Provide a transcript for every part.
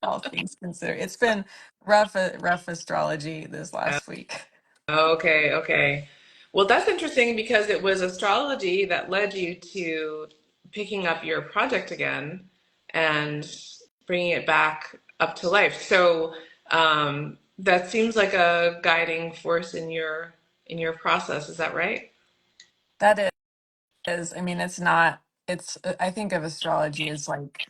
all things considered. It's been rough astrology this last week. Okay, okay. Well, that's interesting because it was astrology that led you to picking up your project again and bringing it back up to life. So, that seems like a guiding force in your process. Is that right? That is, I mean, it's not, it's, I think of astrology as like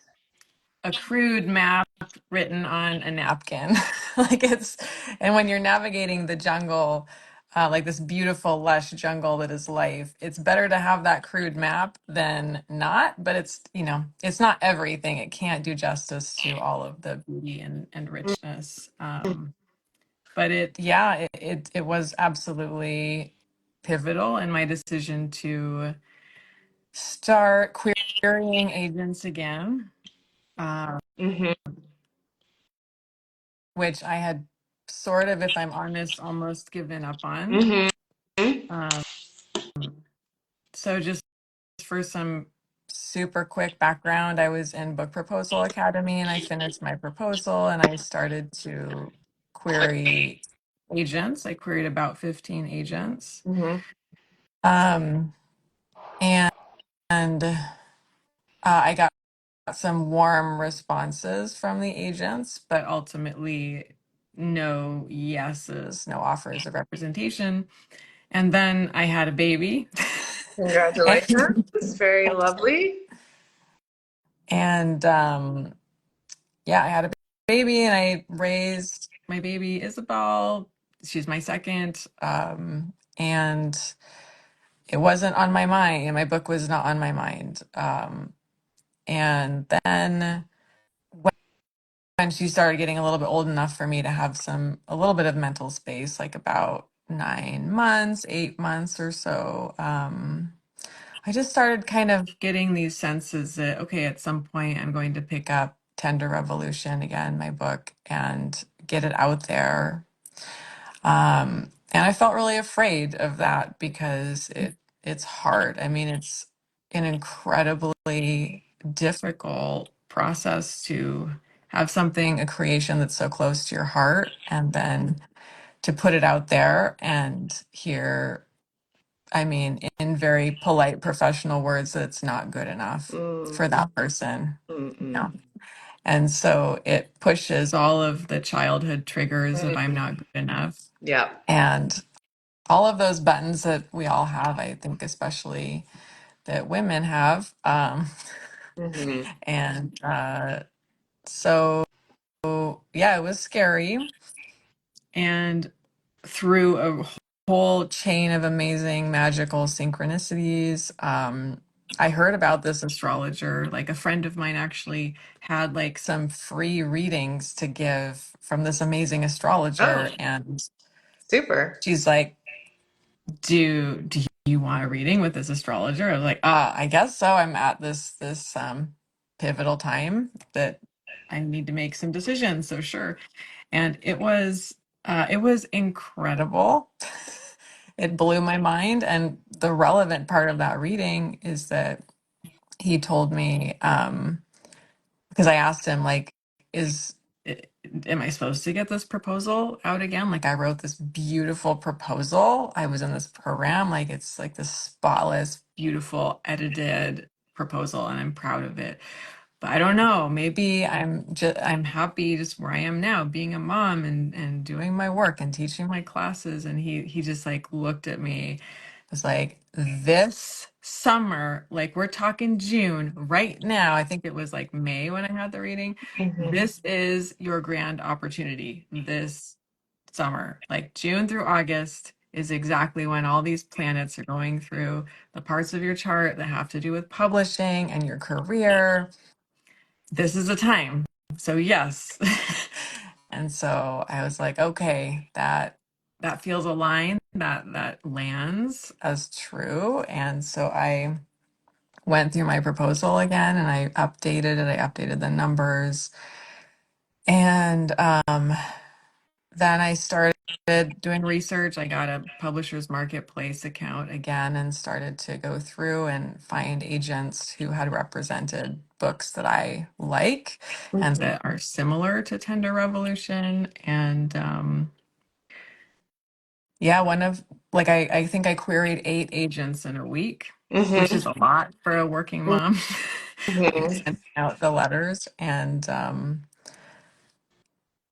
a crude map written on a napkin. Like it's, and when you're navigating the jungle, like this beautiful, lush jungle that is life, it's better to have that crude map than not. But it's, it's not everything. It can't do justice to all of the beauty and richness. But it was absolutely pivotal in my decision to start querying agents again. Um, Mm-hmm. which I had sort of, if I'm honest, almost given up on. Mm-hmm. Um, so just for some super quick background, I was in Book Proposal Academy and I finished my proposal and I started to query agents. I queried about 15 agents. Mm-hmm. Um, and I got some warm responses from the agents, but ultimately no yeses, no offers of representation. And then I had a baby. and Congratulations. Very lovely. and yeah, I had a baby and I raised my baby Isabel. She's my second. And it wasn't on my mind, and my book was not on my mind. And then when she started getting a little bit old enough for me to have a little bit of mental space, like about 9 months, 8 months or so, I just started kind of getting these senses that, okay, at some point I'm going to pick up Tender Revolution again, my book, and get it out there. And I felt really afraid of that because it's hard. I mean, it's an incredibly difficult process to have something, a creation that's so close to your heart, and then to put it out there and hear, I mean, in very polite professional words, that it's not good enough Mm, for that person. mm, Yeah. And so it pushes all of the childhood triggers of I'm mm. not good enough. Yeah. And all of those buttons that we all have, I think, especially that women have. Mm-hmm. And so, yeah, it was scary. And through a whole chain of amazing magical synchronicities, I heard about this astrologer. Like a friend of mine actually had like some free readings to give from this amazing Oh, astrologer. And super. she's like, do you want a reading with this astrologer? I was like, I guess so. I'm at this pivotal time that I need to make some decisions. So sure. And it was incredible. It blew my mind. And the relevant part of that reading is that he told me, because I asked him, like, is am I supposed to get this proposal out again? Like, I wrote this beautiful proposal. I was in this program, like it's like this spotless, beautiful, edited proposal, and I'm proud of it. But I don't know, maybe I'm happy just where I am now, being a mom and doing my work and teaching my classes. And he just like looked at me, was like, this summer, like we're talking June right now. I think it was like May when I had the reading. Mm-hmm. This is your grand opportunity this summer. Like June through August is exactly when all these planets are going through the parts of your chart that have to do with publishing and your career. This is the time. So yes. And so I was like, okay, that feels aligned, that lands as true. And so I went through my proposal again and I updated it. I updated the numbers. And then I started doing research. I got a publisher's marketplace account again and started to go through and find agents who had represented books that I like and Mm-hmm. that are similar to Tender Revolution. And yeah, one of like I think I queried 8 agents in a week, which is a lot for a working mom. Like Mm-hmm. sending out the letters and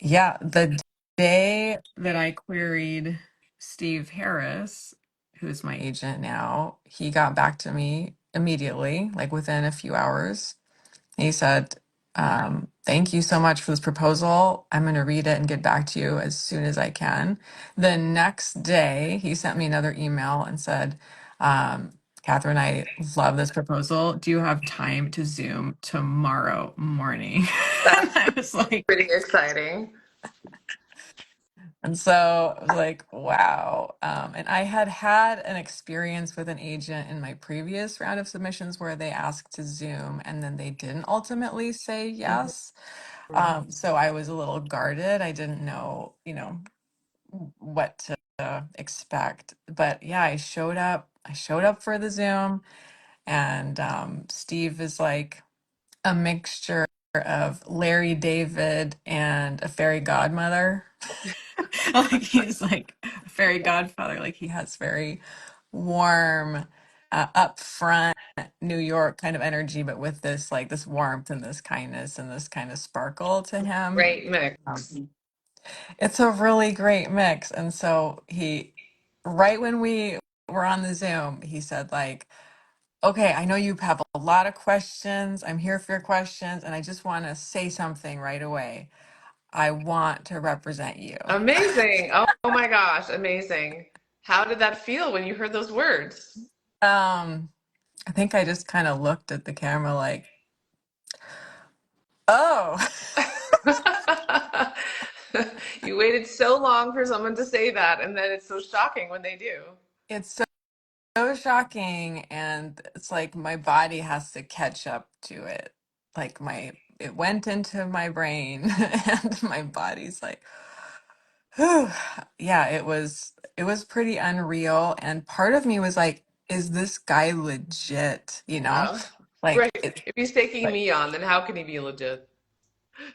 yeah, the day that I queried Steve Harris, who's my agent now, he got back to me immediately, like within a few hours. He said, thank you so much for this proposal. I'm going to read it and get back to you as soon as I can. The next day, he sent me another email and said, Catherine, I love this proposal. Do you have time to Zoom tomorrow morning? And That's I was like, pretty exciting. and so I was like, wow. And I had had an experience with an agent in my previous round of submissions where they asked to Zoom and then they didn't ultimately say yes. So I was a little guarded. I didn't know, what to expect. But yeah, I showed up. I showed up for the Zoom, and Steve is like a mixture of Larry David and a fairy godmother. Like he's like a fairy godfather. Like he has very warm, upfront New York kind of energy, but with this like this warmth and this kindness and this kind of sparkle to him. Great mix. It's a really great mix. And so he, right when we were on the Zoom, he said like, okay, I know you have a lot of questions. I'm here for your questions, and I just want to say something right away. I want to represent you. Amazing. Oh my gosh, amazing. How did that feel when you heard those words? Um, I think I just kind of looked at the camera like, oh, You waited so long for someone to say that, and then it's so shocking when they do. it's so shocking. And it's like my body has to catch up to it. Like it went into my brain and my body's like, whew. Yeah, it was pretty unreal. And part of me was like, is this guy legit? Yeah. Like Right. it's If he's taking like me on, then how can he be legit?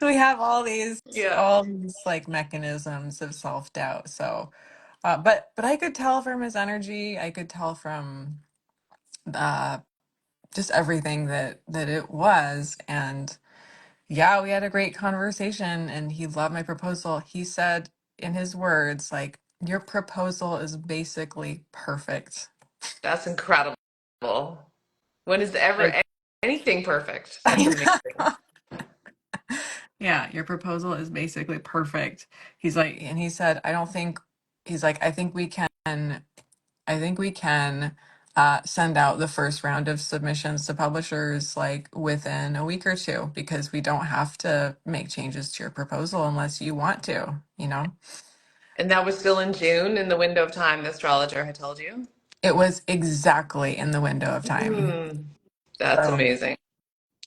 so we have all these like mechanisms of self-doubt. So but I could tell from his energy, I could tell from uh just everything that it was. And yeah, we had a great conversation and he loved my proposal. He said in his words, like, your proposal is basically perfect. That's incredible. When is ever Like, anything perfect? That's I amazing. know. Yeah, your proposal is basically perfect. He's like, and he said, I don't think, he's like, I think we can send out the first round of submissions to publishers like within a week or two because we don't have to make changes to your proposal unless you want to. And that was still in June, in the window of time the astrologer had told you? It was exactly in the window of time. Hmm. That's So amazing.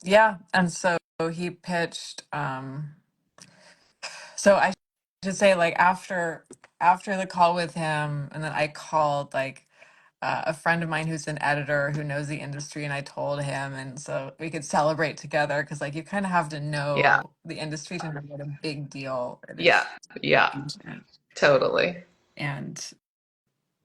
yeah, and so he pitched. So I should say like after the call with him, and then I called like a friend of mine who's an editor who knows the industry, and I told him, and so we could celebrate together because like you kind of have to Yeah. know the industry to know what a big deal it Yeah. is. Yeah. Totally. And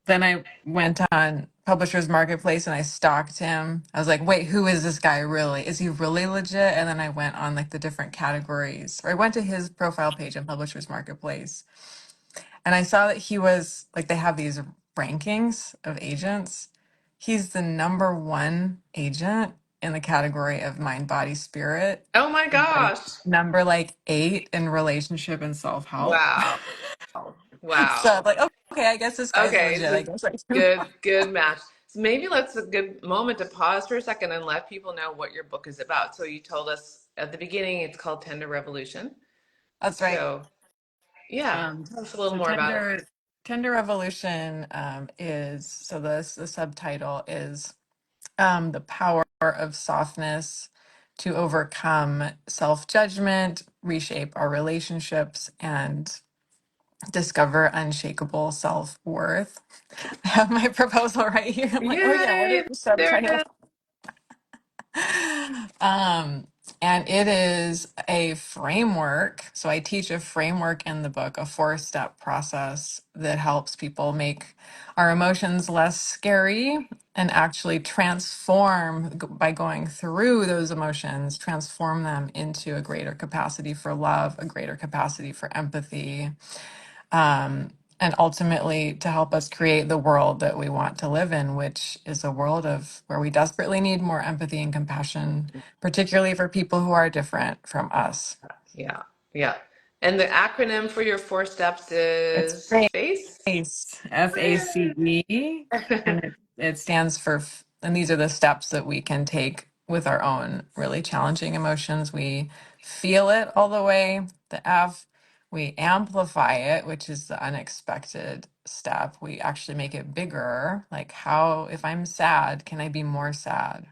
then I went on Publisher's Marketplace and I stalked him. I was like, wait, who is this guy really? Is he really legit? And then I went on like the different categories, or I went to his profile page on Publisher's Marketplace and I saw that he was like, they have these rankings of agents. He's the number one agent in the category of mind, body, spirit, Oh my and like gosh. number like 8 in relationship and self-help. Wow. So I'm Wow. like, okay, I guess this guy's Okay, legit. it's I a guess I can. good match. So maybe let's a good moment to pause for a second and let people know what your book is about. So you told us at the beginning it's called Tender Revolution. That's right. So yeah, Um, tell us a little so more about it. Tender Revolution is so the subtitle is the power of softness to overcome self-judgment, reshape our relationships, and discover unshakable self-worth. I have my proposal right here. I'm like, oh yeah, what is Yay! the There subtitle? it is. Um, and it is a framework. So I teach a framework in the book, a 4-step process that helps people make our emotions less scary and actually transform by going through those emotions, transform them into a greater capacity for love, a greater capacity for empathy, and ultimately to help us create the world that we want to live in, which is a world of where we desperately need more empathy and compassion, particularly for people who are different from us. Yeah, yeah. And the acronym for your 4 steps It's is great. FACE. FACE, FACE, and it stands for, and these are the steps that we can take with our own really challenging emotions. We feel it all the way, the F. We amplify it, which is the unexpected step. We actually make it bigger. Like, how, if I'm sad, can I be more sad?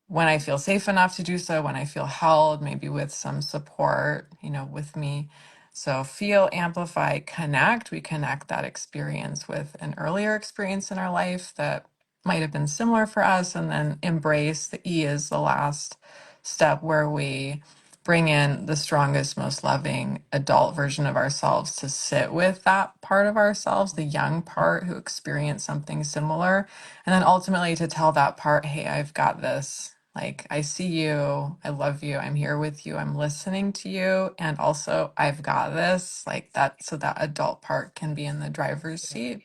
When I feel safe enough to do so, when I feel held, maybe with some support, with me. So feel, amplify, connect. We connect that experience with an earlier experience in our life that might have been similar for us, and then embrace. The E is the last step where we bring in the strongest, most loving adult version of ourselves to sit with that part of ourselves, the young part who experienced something similar, and then ultimately to tell that part, hey, I've got this. Like, I see you, I love you, I'm here with you, I'm listening to you, and also I've got this, like that, so that adult part can be in the driver's seat.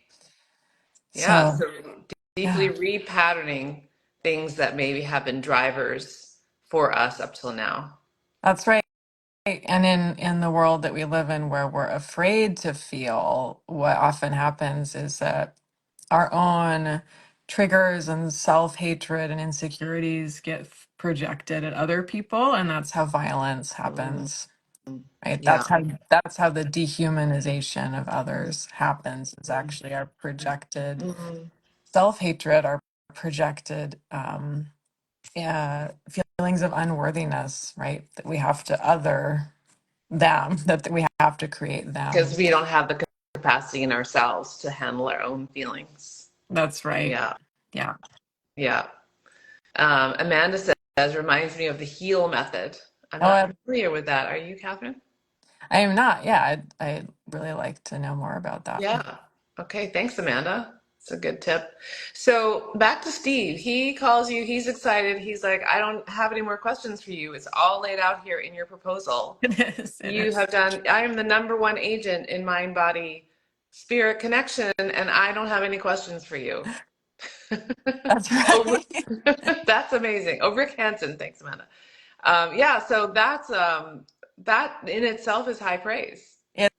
Yeah, So, so deeply yeah, repatterning things that maybe have been drivers for us up till now. that's right. And in the world that we live in where we're afraid to feel, what often happens is that our own triggers and self-hatred and insecurities get projected at other people, and that's how violence Mm, happens. Right? yeah. That's how the dehumanization of others happens. Is Mm, actually our projected mm. self-hatred, our projected feelings of unworthiness, right? That we have to other them, that we have to create Because them. we don't have the capacity in ourselves to handle our own feelings. That's right. Yeah, Yeah. yeah. Amanda says, reminds me of the heal method. I'm Oh, not I, familiar with that. Are you, Catherine? I am not. Yeah, I'd really like to know more about that. Yeah. Okay. Thanks, Amanda. It's a good tip. So back to Steve. He calls you. He's excited. He's like, I don't have any more questions for you. It's all laid out here in your proposal. It is. It You is. have done, I am the number one agent in mind, body, spirit connection, and I don't have any questions for you. That's Oh, right. that's amazing. Oh, Rick Hansen. Thanks, Amanda. Yeah, so that in itself is high praise. It,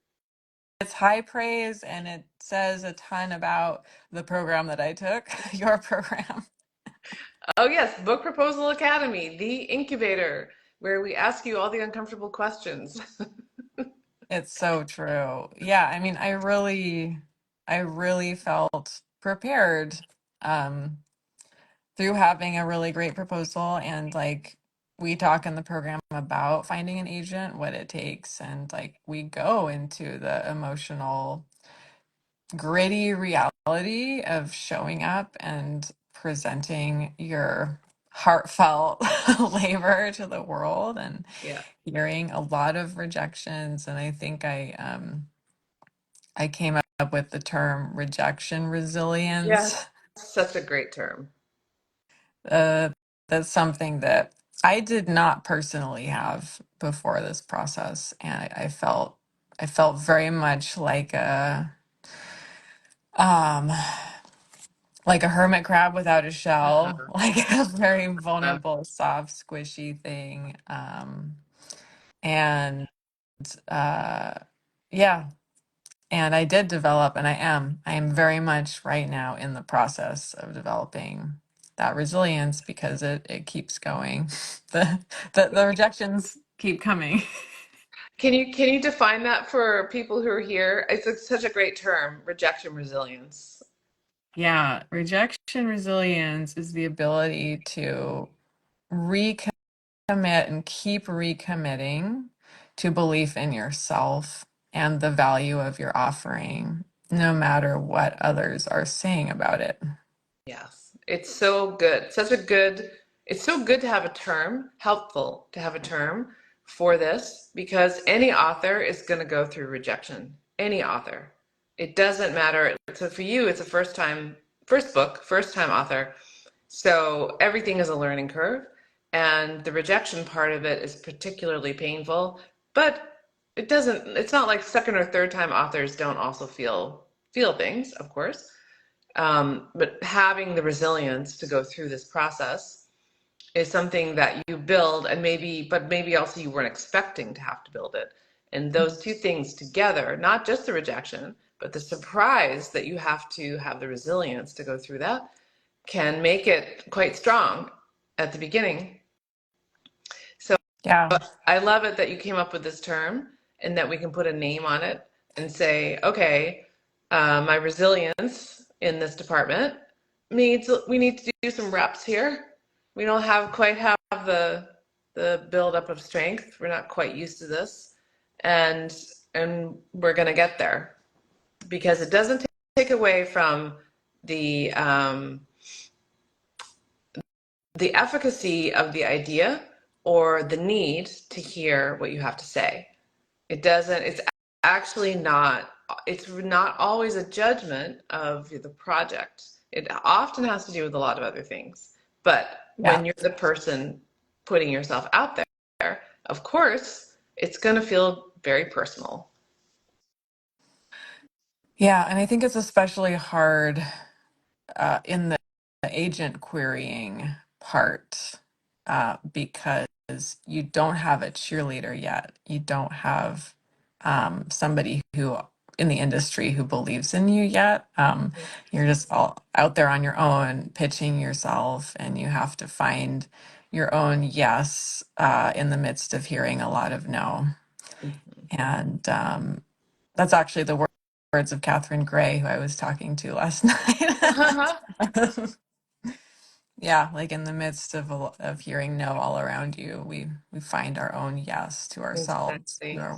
it's high praise, and it says a ton about the program that I took, your program. Oh yes, Book Proposal Academy, the incubator where we ask you all the uncomfortable questions. It's so true. Yeah, I mean, I really felt prepared um through having a really great proposal, and like we talk in the program about finding an agent, what it takes, and like we go into the emotional gritty reality of showing up and presenting your heartfelt labor to the world, and Yeah. hearing a lot of rejections. And I think I came up with the term rejection Yes, resilience. such a great term. Uh, that's something that I did not personally have before this process, and I felt very much um like a hermit crab without a shell, Uh-huh. like a very Uh, vulnerable, soft, squishy thing. And uh, yeah, and I did develop, and I am very much right now in the process of developing that resilience, because it keeps going. The the rejections keep coming. can you define that for people who are here? Such a great term, rejection resilience. Yeah, rejection resilience is the ability to recommit and keep recommitting to belief in yourself. and the value of your offering, no matter what others are saying about it. Yes, it's so good. It's so good to have a term, helpful to have a term for this because any author is going to go through rejection. Any author. It doesn't matter. So for you, it's a first book, first time author. So everything is a learning curve, and the rejection part of it is particularly painful, but it's not like second or third time authors don't also feel things, of course. But having the resilience to go through this process is something that you build, and maybe also you weren't expecting to have to build it. And those two things together, not just the rejection, but the surprise that you have to have the resilience to go through that, can make it quite strong at the beginning. So Yeah. I love it that you came up with this term and that we can put a name on it and say, okay, my resilience in this department we need to do some reps here. We don't quite have the buildup of strength. We're not quite used to this, and we're gonna get there because it doesn't take away from the um, the efficacy of the idea or the need to hear what you have to say. It doesn't, actually not, it's not always a judgment of the project. It often has to do with a lot of other things. But Yeah. when you're the person putting yourself out there, of course, it's going to feel very personal. Yeah. And I think it's especially hard in the agent querying part because you don't have a cheerleader yet. You don't have somebody who in the industry who believes in you yet. You're just all out there on your own, pitching yourself, and you have to find your own yes in the midst of hearing a lot of no. And that's actually the words of Catherine Gray, who I was talking to last night. Yeah, like in the midst of of hearing no all around you, we find our own yes to ourselves, to Exactly, our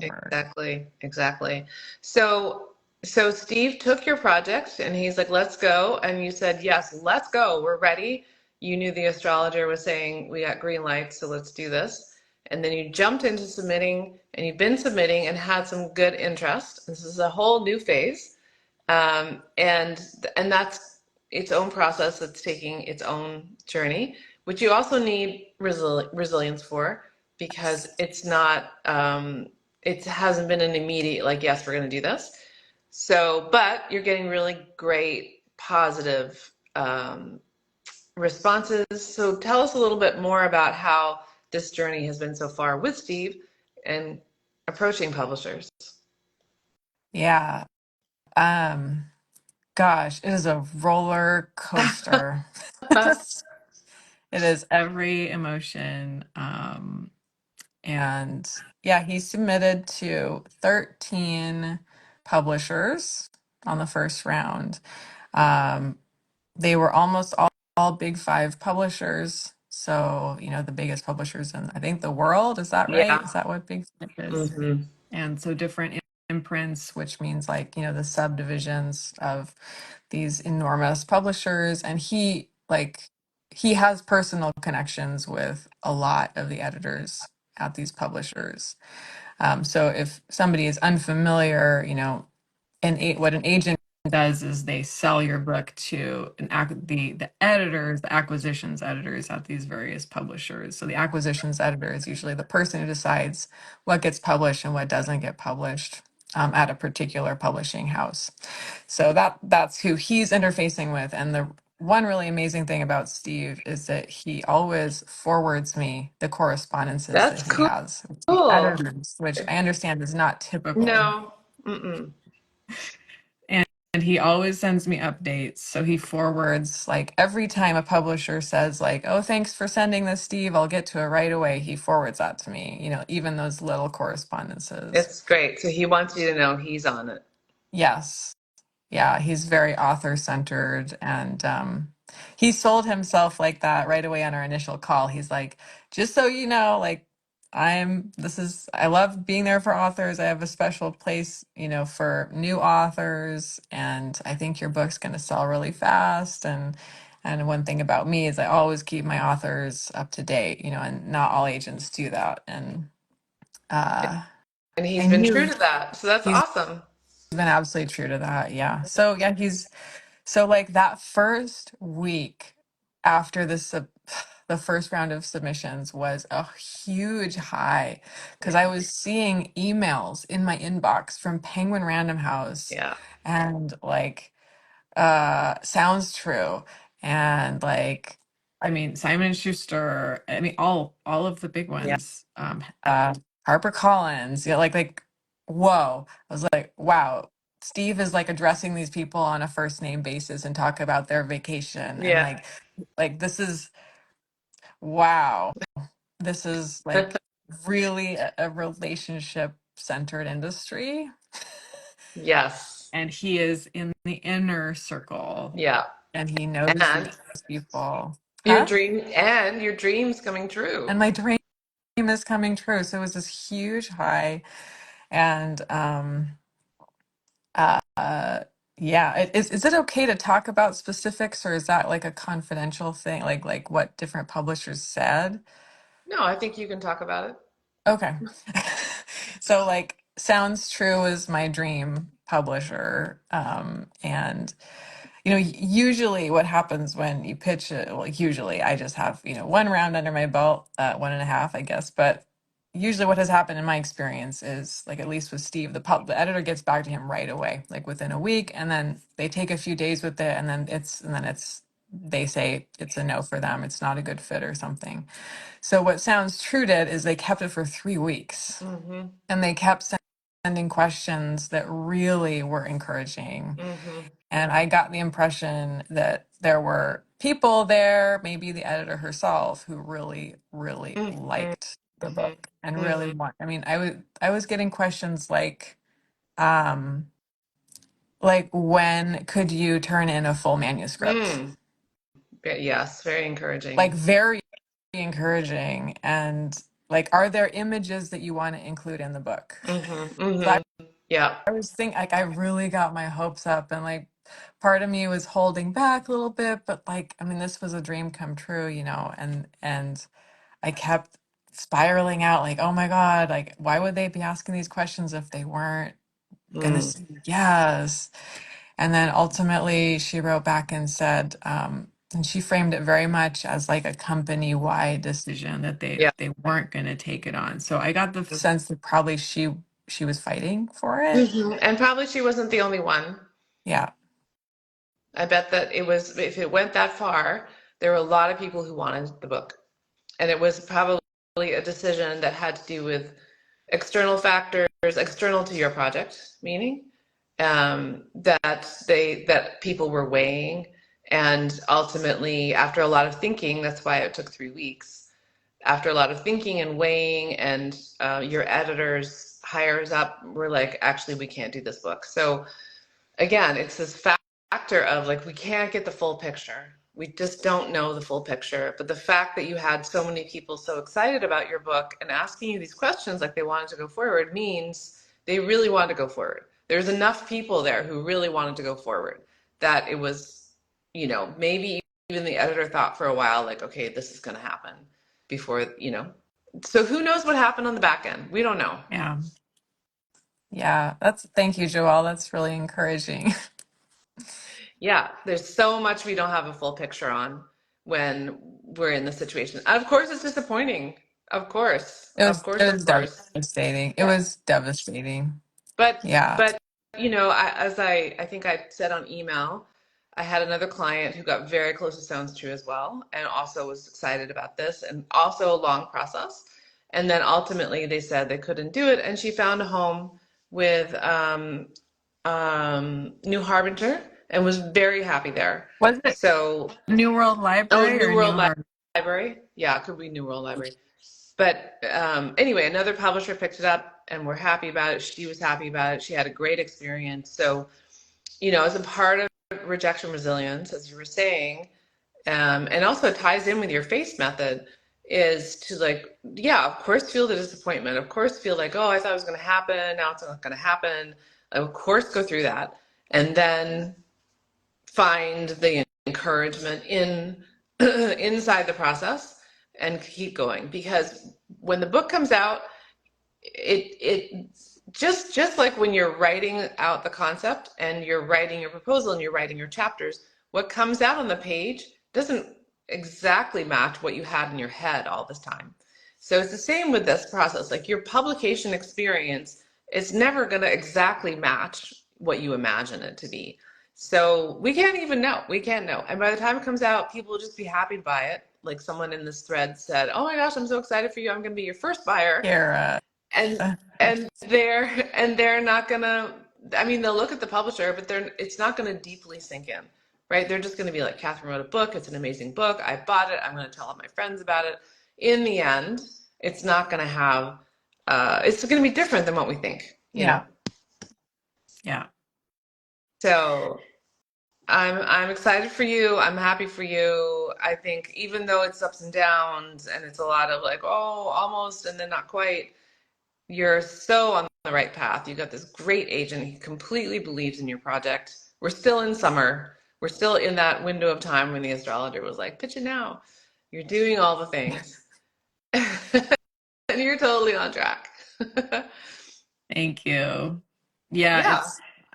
word. exactly. So Steve took your project and he's like, let's go. And you said, yes, let's go. We're ready. You knew the astrologer was saying, we got green lights, so let's do this. And then you jumped into submitting and you've been submitting and had some good interest. This is a whole new phase. And that's its own process that's taking its own journey, which you also need resilience for because it's not it hasn't been an immediate like yes we're going to do this. So but you're getting really great positive responses. So tell us a little bit more about how this journey has been so far with Steve and approaching publishers. Yeah. Um, gosh, it is a roller coaster. It is every emotion. And yeah, he submitted to 13 publishers on the first round. Um, they were almost all big five publishers. So, the biggest publishers in, I think, the world. Is that right? Yeah. Is that what big five is? Mm-hmm. And so different imprints, which means like, the subdivisions of these enormous publishers. And he has personal connections with a lot of the editors at these publishers. So if somebody is unfamiliar, what an agent does is they sell your book to the editors, the acquisitions editors at these various publishers. So the acquisitions editor is usually the person who decides what gets published and what doesn't get published at a particular publishing house. So that's who he's interfacing with. And the one really amazing thing about Steve is that he always forwards me the correspondences that That's he has with the cool. editors, which I understand is not typical. No. Mm-mm. And he always sends me updates. So he forwards, like every time a publisher says, like, oh, thanks for sending this, Steve, I'll get to it right away. He forwards that to me, even those little correspondences. It's great. So he wants you to know he's on it. Yes. Yeah. He's very author centered. And he sold himself like that right away on our initial call. He's like, just so you know, like, I love being there for authors. I have a special place, for new authors, and I think your book's going to sell really fast. And one thing about me is I always keep my authors up to date, and not all agents do that. And uh, And he's and been true to that. So that's he's awesome. been absolutely true to that. Yeah. So yeah, so like that first week after the first round of submissions was a huge high because I Yeah. was seeing emails in my inbox from Penguin Random House Yeah. and like sounds true and like I mean Simon and Schuster, I mean all of the big Yeah. ones, Harper Collins, like whoa. I was like, wow, Steve is like addressing these people on a first name basis and talk about their vacation and Yeah. like this is wow, this is like really a relationship centered industry. Yes. And he is in the inner circle Yeah. and he knows And these people. your Huh? dream and your dreams coming true. And my dream is coming true. So it was this huge high. And uh yeah, is it okay to talk about specifics or is that like a confidential thing? Like what different publishers said? No, I think you can talk about it. Okay. So like Sounds True is my dream publisher. And usually what happens when you pitch it, well, usually I just have, one round under my belt, one and a half, I guess. But usually what has happened in my experience is like, at least with Steve, the editor gets back to him right away, like within a week, and then they take a few days with it, and then they say it's a no for them. It's not a good fit or something. So what Sounds True did is they kept it for 3 weeks Mm-hmm. and they kept sending questions that really were encouraging. Mm-hmm. And I got the impression that there were people there, maybe the editor herself, who really, really Mm-hmm. liked the book and really Mm-hmm. want. I mean, I was getting questions um, like when could you turn in a full manuscript? Mm. Yes, very Like encouraging. very encouraging, and like, are there images that you want to include in the book? Mm-hmm. So Mm-hmm. Yeah. I was thinking, like, I really got my hopes up, and like, part of me was holding back a little bit, but like, I mean, this was a dream come true, and I kept spiraling out, like, oh my God, like, why would they be asking these questions if they weren't gonna Mm. say yes? And then ultimately, she wrote back and said, and she framed it very much as like a company-wide decision that Yeah. they weren't going to take it on. So I got the sense that probably she was fighting for it. Mm-hmm. And probably she wasn't the only one. Yeah. I bet that it was, if it went that far, there were a lot of people who wanted the book. And it was probably a decision that had to do with external factors, external to your project, meaning that people were weighing. And ultimately, after a lot of thinking, that's why it took 3 weeks. After a lot of thinking and weighing, and your editors, hires up, were like, actually, we can't do this book. So again, it's this factor of like, we can't get the full picture. We just don't know the full picture. But the fact that you had so many people so excited about your book and asking you these questions like they wanted to go forward means they really wanted to go forward. There's enough people there who really wanted to go forward that it was, maybe even the editor thought for a while, like, okay, this is going to happen before. So who knows what happened on the back end? We don't know. Yeah. Yeah. Thank you, Joelle. That's really encouraging. Yeah, there's so much we don't have a full picture on when we're in the situation. Of course, it's disappointing. Of course, It of was course, it of was course. devastating. It Yeah. was devastating. But Yeah. but as I think I said on email, I had another client who got very close to Sounds True as well, and also was excited about this, and also a long process. And then ultimately they said they couldn't do it, and she found a home with New Harbinger and was very happy there. Was it So, New World oh, Library New or New World Harvard? Library. Yeah, it could be New World Library. But anyway, another publisher picked it up and we're happy about it. She was happy about it. She had a great experience. So, as a part of rejection resilience, as you were saying, and also it ties in with your FACE method, is to like, yeah, of course feel the disappointment. Of course feel like, oh, I thought it was going to happen. Now it's not going to happen. Of course go through that. And then find the encouragement in inside the process and keep going. Because when the book comes out, it just like when you're writing out the concept and you're writing your proposal and you're writing your chapters, what comes out on the page doesn't exactly match what you had in your head all this time. So it's the same with this process. Like your publication experience is never going to exactly match what you imagine it to be. So we can't even know. We can't know. And by the time it comes out, people will just be happy to buy it. Like someone in this thread said, "Oh my gosh, I'm so excited for you. I'm going to be your first buyer." Kara. and they're not gonna, I mean, they'll look at the publisher, but it's not gonna deeply sink in, right? They're just gonna be like, Catherine wrote a book, it's an amazing book, I bought it, I'm gonna tell all my friends about it. In the end, it's not gonna have it's gonna be different than what we think, you know. Yeah. Yeah. So I'm excited for you. I'm happy for you. I think even though it's ups and downs and it's a lot of like, oh, almost and then not quite, you're so on the right path. You got this great agent. He completely believes in your project. We're still in summer. We're still in that window of time when the astrologer was like, pitch it now. You're doing all the things. And you're totally on track. Thank you. Yeah, Yeah.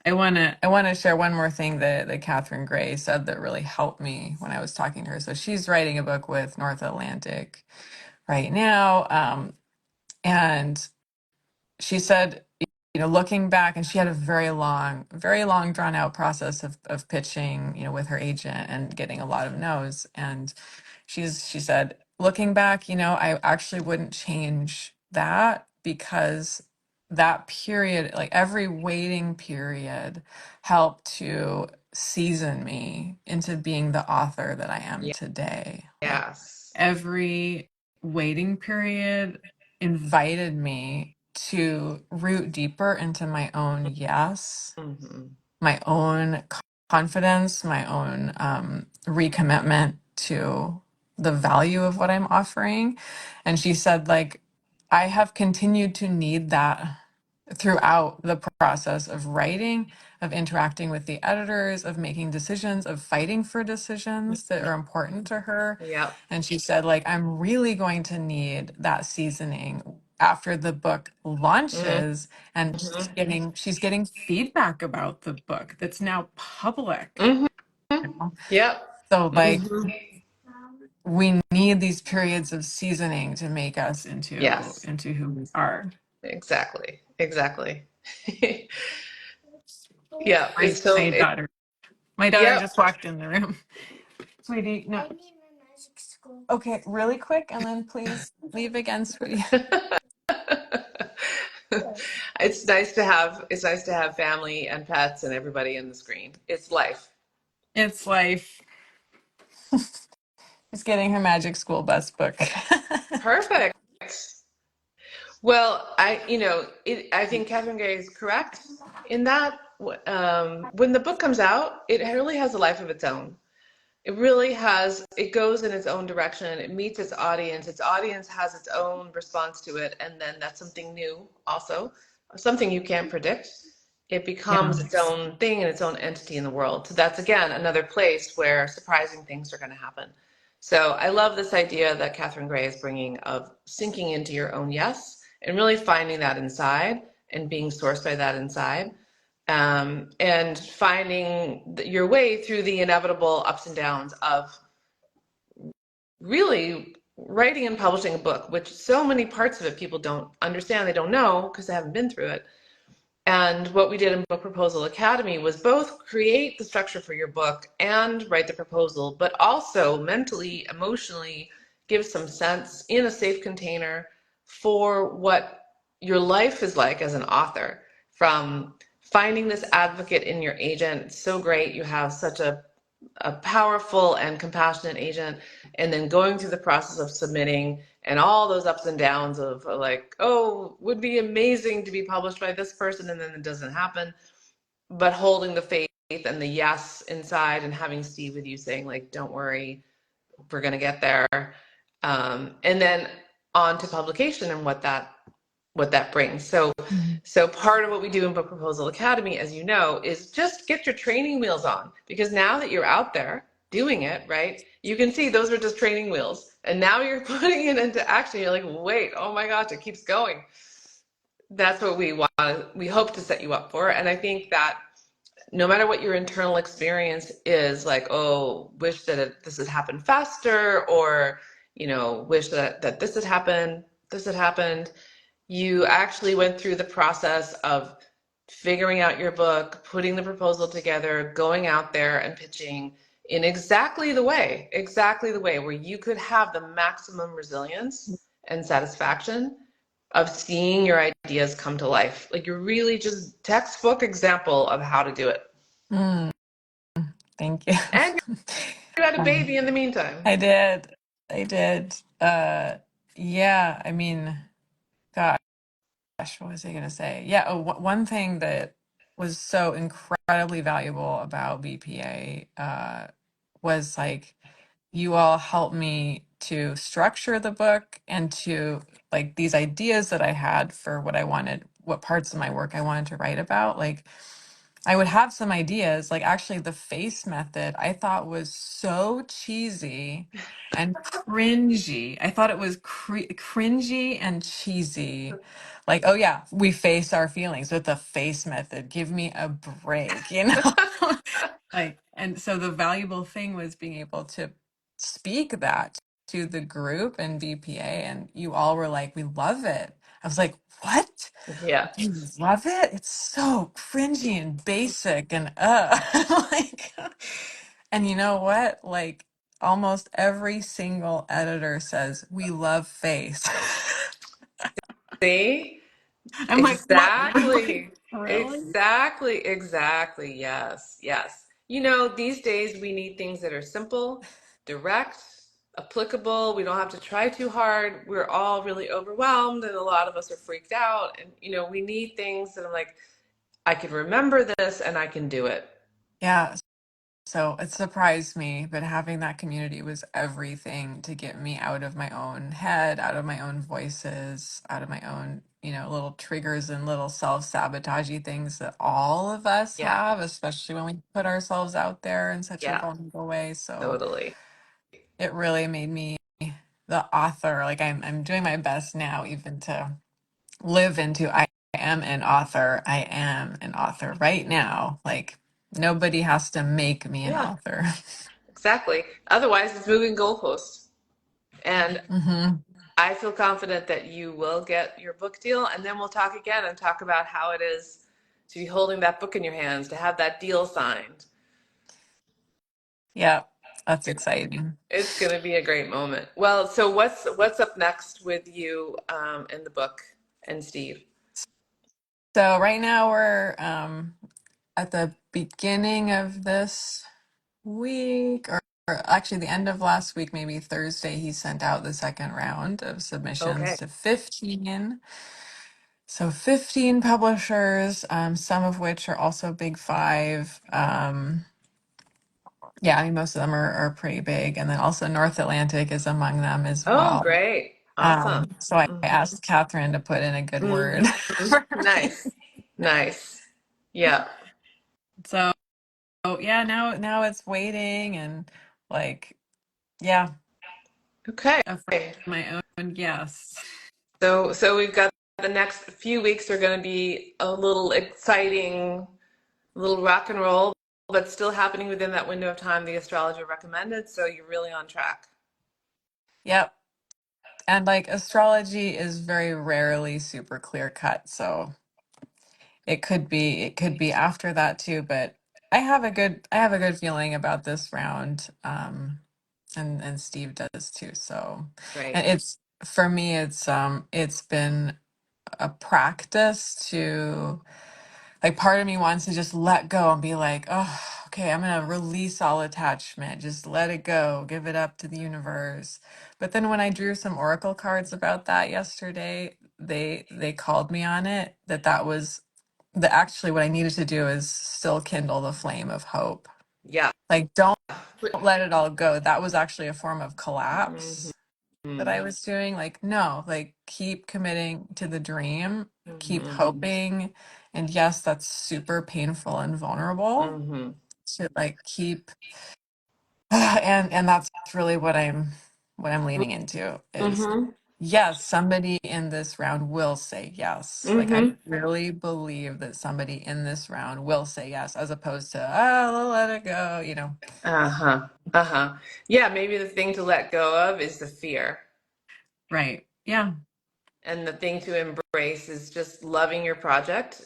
I want to share one more thing that Catherine Gray said that really helped me when I was talking to her. So she's writing a book with North Atlantic right now. And she said, looking back, and she had a very long drawn out process of pitching, with her agent and getting a lot of no's. And she said, looking back, I actually wouldn't change that, because that period, like every waiting period, helped to season me into being the author that I am today. Like Yes. every waiting period invited me to root deeper into my own yes, Mm-hmm. my own confidence, my own recommitment to the value of what I'm offering. And she said, like, I have continued to need that throughout the process of writing, of interacting with the editors, of making decisions, of fighting for decisions that are important to her. Yep. And she said, like, I'm really going to need that seasoning after the book launches, and she's getting feedback about the book that's now public. Mm-hmm. you know? Yep. So like Mm-hmm. we need these periods of seasoning to make us into Yes. into who we are. Exactly. Exactly. Yeah. My It's so my it. daughter my daughter Yep. just walked in the room. Sweetie, no. Okay, really quick, and then please leave again, sweetie. It's nice to have family and pets and everybody in the screen. It's life. It's life. She's getting her Magic School Bus book. Perfect. Well, I think Catherine Gay is correct in that when the book comes out, it really has a life of its own. It really has, it goes in its own direction. It meets its audience. Its audience has its own response to it. And then that's something new, also, something you can't predict. It Yeah. becomes its own thing and its own entity in the world. So that's, again, another place where surprising things are going to happen. So I love this idea that Catherine Gray is bringing of sinking into your own yes and really finding that inside and being sourced by that inside, and finding your way through the inevitable ups and downs of really writing and publishing a book, which so many parts of it people don't understand, they don't know because they haven't been through it. And what we did in Book Proposal Academy was both create the structure for your book and write the proposal, but also mentally, emotionally give some sense in a safe container for what your life is like as an author. From finding this advocate in your agent, it's so great you have such a powerful and compassionate agent, and then going through the process of submitting and all those ups and downs of like, oh, would be amazing to be published by this person, and then it doesn't happen, but holding the faith and the yes inside and having Steve with you saying like, don't worry, we're going to get there. And then on to publication and what that brings. So Mhm. so part of what we do in Book Proposal Academy, as you know, is just get your training wheels on, because now that you're out there doing it, right, you can see those are just training wheels. And now you're putting it into action. You're like, wait, oh my gosh, it keeps going. That's what we hope to set you up for. And I think that no matter what your internal experience is, like, oh, wish that this had happened faster, or, wish that this had happened, you actually went through the process of figuring out your book, putting the proposal together, going out there and pitching in exactly the way where you could have the maximum resilience and satisfaction of seeing your ideas come to life. Like, you're really just textbook example of how to do it. Mm, thank you. And you had a Um, baby in the meantime. I did. I did. Yeah, I mean, gosh, what was I gonna say? Yeah, one thing that was so incredibly valuable about BPA was like you all helped me to structure the book and to like these ideas that I had for what I wanted, what parts of my work I wanted to write about. Like I would have some ideas, like actually the face method I thought was so cheesy and cringy. I thought it was cringy and cheesy. Like, oh yeah, we face our feelings with the face method. Give me a break, you know? Like, and so the valuable thing was being able to speak that to the group and BPA, and you all were like, we love it. I was like, what? Yeah. You love it? It's so cringy and basic and like and you know what? Like almost every single editor says we love face. See? I'm like, what? Really? Exactly. Really? Exactly. Yes. Yes. These days we need things that are simple, direct, applicable. We don't have to try too hard. We're all really overwhelmed and a lot of us are freaked out. And, we need things that I'm like, I can remember this and I can do it. Yeah. So it surprised me, but having that community was everything to get me out of my own head, out of my own voices, out of my own, little triggers and little self-sabotagey things that all of us Yeah. have, especially when we put ourselves out there in such a Yeah. vulnerable way. So Totally. it really made me the author. Like I'm doing my best now even to live into I am an author. I am an author right now. Like nobody has to make me an Yeah, author. exactly. Otherwise, it's moving goalposts. And Hmm. I feel confident that you will get your book deal, and then we'll talk again and talk about how it is to be holding that book in your hands, to have that deal signed. Yeah, that's exciting. It's going to be a great moment. Well, so what's up next with you in the book and Steve? So right now we're at the beginning of this week, or actually the end of last week, maybe Thursday, he sent out the second round of submissions Okay. to 15. So 15 publishers, some of which are also big five. Yeah, I mean, most of them are pretty big. And then also North Atlantic is among them as Oh, well. great. Awesome. So I Mm-hmm. asked Catherine to put in a good word Mm-hmm. for me. Nice. Nice. Yeah. So yeah, now it's waiting and like, yeah, Okay. affirm my own yes. So we've got the next few weeks are going to be a little exciting, a little rock and roll, but still happening within that window of time the astrologer recommended. So you're really on track. Yep. And like astrology is very rarely super clear cut. So it could be after that too, but I have a good feeling about this round. And Steve does too. So and Great. it's for me it's been a practice to like part of me wants to just let go and be like, oh, okay, I'm gonna release all attachment, just let it go, give it up to the universe. But then when I drew some oracle cards about that yesterday, they called me on it that was that actually what I needed to do is still kindle the flame of hope. Yeah. Like don't let it all go. That was actually a form of Mhm. collapse. that I was doing. Like, no, like keep committing to the dream, keep Mm-hmm. hoping. And yes, that's super painful and vulnerable Mm-hmm. to like keep and that's really what I'm leaning into is Mm-hmm. yes, somebody in this round will say yes. Like I Mm-hmm. really believe that somebody in this round will say yes, as opposed to oh, let it go, you know. Uh-huh. Uh-huh. Yeah, maybe the thing to let go of is the fear. Right. Yeah. And the thing to embrace is just loving your project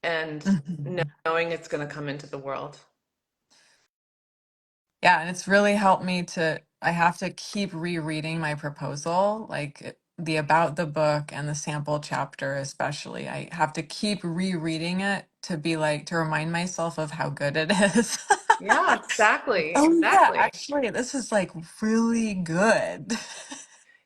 and Mhm. knowing it's going to come into the world. Yeah, and it's really helped me to I have to keep rereading my proposal, like the about the book and the sample chapter especially. I have to keep rereading it to be like to remind myself of how good it is. Yeah, exactly. Oh yeah, Exactly. actually this is like really good.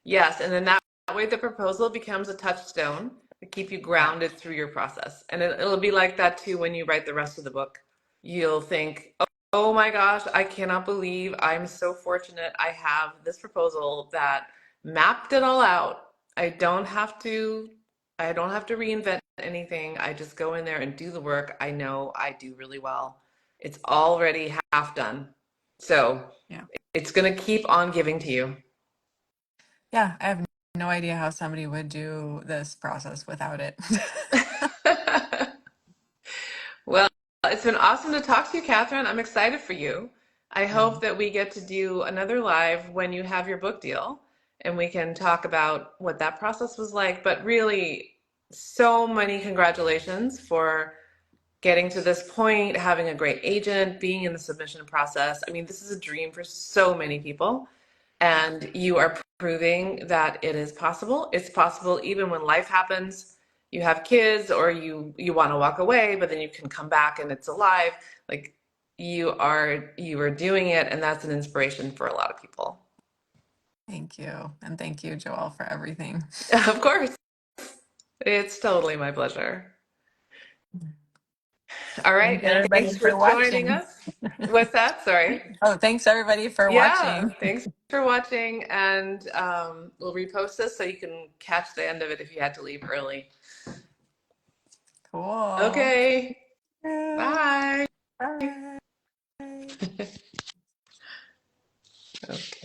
Yes, and then that way the proposal becomes a touchstone to keep you Yeah. grounded through your process. And it'll be like that too when you write the rest of the book. You'll think, oh my gosh, I cannot believe I'm so fortunate I have this proposal that mapped it all out. I don't have to reinvent anything. I just go in there and do the work I know I do really well. It's already half done. So Yeah. it's going to keep on giving to you. Yeah, I have no idea how somebody would do this process without it. Well, it's been awesome to talk to you, Catherine. I'm excited for you. I Yeah. hope that we get to do another live when you have your book deal and we can talk about what that process was like. But really, so many congratulations for getting to this point, having a great agent, being in the submission process. I mean, this is a dream for so many people, and you are proving that it is possible. It's possible even when life happens. You have kids, or you want to walk away, but then you can come back and it's alive. Like you are doing it, and that's an inspiration for a lot of people. Thank you. And thank you, Joelle, for everything. Of course, it's totally my pleasure. All right, Thanks and everybody thanks for for joining watching. us. What's that? Sorry. Oh, thanks everybody for Yeah, watching. thanks for watching, and we'll repost this so you can catch the end of it if you had to leave early. Cool. Okay, Yeah. bye. Bye. Okay.